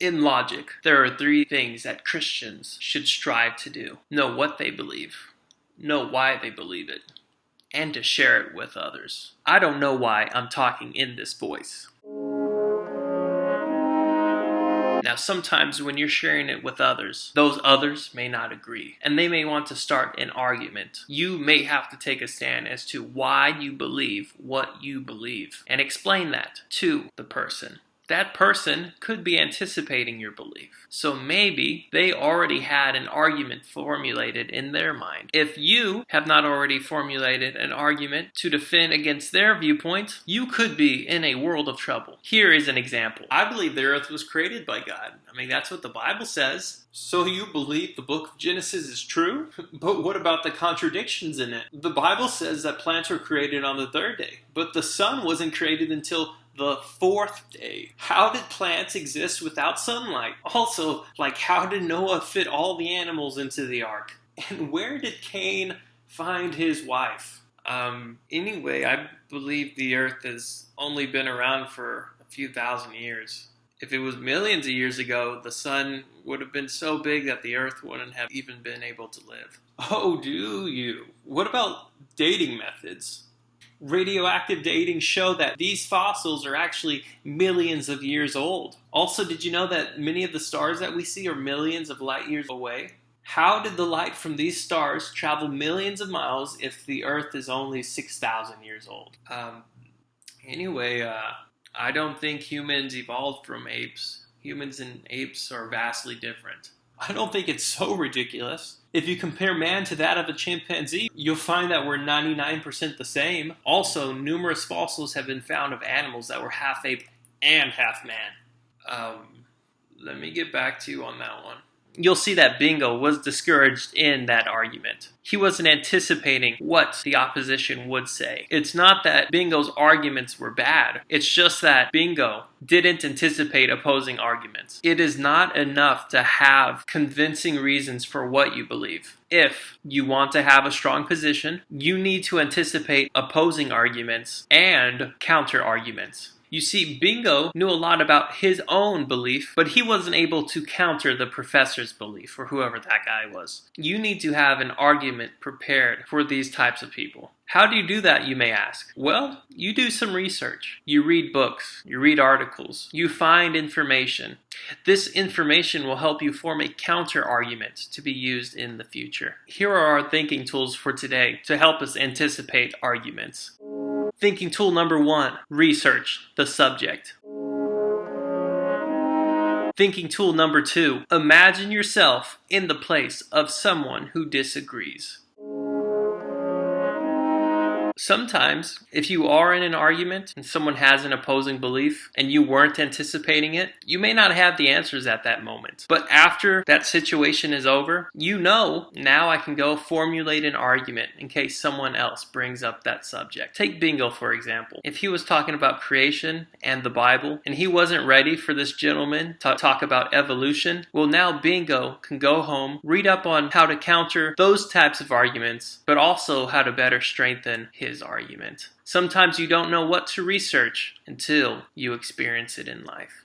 In logic, there are 3 things that Christians should strive to do. Know what they believe, know why they believe it, and to share it with others. I don't know why I'm talking in this voice. Now, sometimes when you're sharing it with others, those others may not agree, and they may want to start an argument. You may have to take a stand as to why you believe what you believe, and explain that to the person. That person could be anticipating your belief. So maybe they already had an argument formulated in their mind. If you have not already formulated an argument to defend against their viewpoint, you could be in a world of trouble. Here is an example. I believe the earth was created by God. I mean, that's what the Bible says. So you believe the book of Genesis is true? But what about the contradictions in it? The Bible says that plants were created on the 3rd day, but the sun wasn't created until the 4th day. How did plants exist without sunlight? Also, how did Noah fit all the animals into the ark? And where did Cain find his wife? Anyway, I believe the earth has only been around for a few thousand years. If it was millions of years ago, the sun would have been so big that the earth wouldn't have even been able to live. Oh, do you? What about dating methods? Radioactive dating show that these fossils are actually millions of years old. Also, did you know that many of the stars that we see are millions of light years away? How did the light from these stars travel millions of miles if the Earth is only 6,000 years old? Anyway, I don't think humans evolved from apes. Humans and apes are vastly different. I don't think it's so ridiculous. If you compare man to that of a chimpanzee, you'll find that we're 99% the same. Also, numerous fossils have been found of animals that were half ape and half man. Let me get back to you on that one. You'll see that Bingo was discouraged in that argument. He wasn't anticipating what the opposition would say. It's not that Bingo's arguments were bad. It's just that Bingo didn't anticipate opposing arguments. It is not enough to have convincing reasons for what you believe. If you want to have a strong position, you need to anticipate opposing arguments and counter arguments. You see, Bingo knew a lot about his own belief, but he wasn't able to counter the professor's belief, or whoever that guy was. You need to have an argument prepared for these types of people. How do you do that, you may ask? Well, you do some research. You read books. You read articles. You find information. This information will help you form a counter argument to be used in the future. Here are our thinking tools for today to help us anticipate arguments. Thinking tool number 1, research the subject. Thinking tool number 2, imagine yourself in the place of someone who disagrees. Sometimes, if you are in an argument and someone has an opposing belief and you weren't anticipating it, you may not have the answers at that moment. But after that situation is over, you know, now I can go formulate an argument in case someone else brings up that subject. Take Bingo, for example. If he was talking about creation and the Bible, and he wasn't ready for this gentleman to talk about evolution, well, now Bingo can go home, read up on how to counter those types of arguments, but also how to better strengthen his argument. Sometimes you don't know what to research until you experience it in life.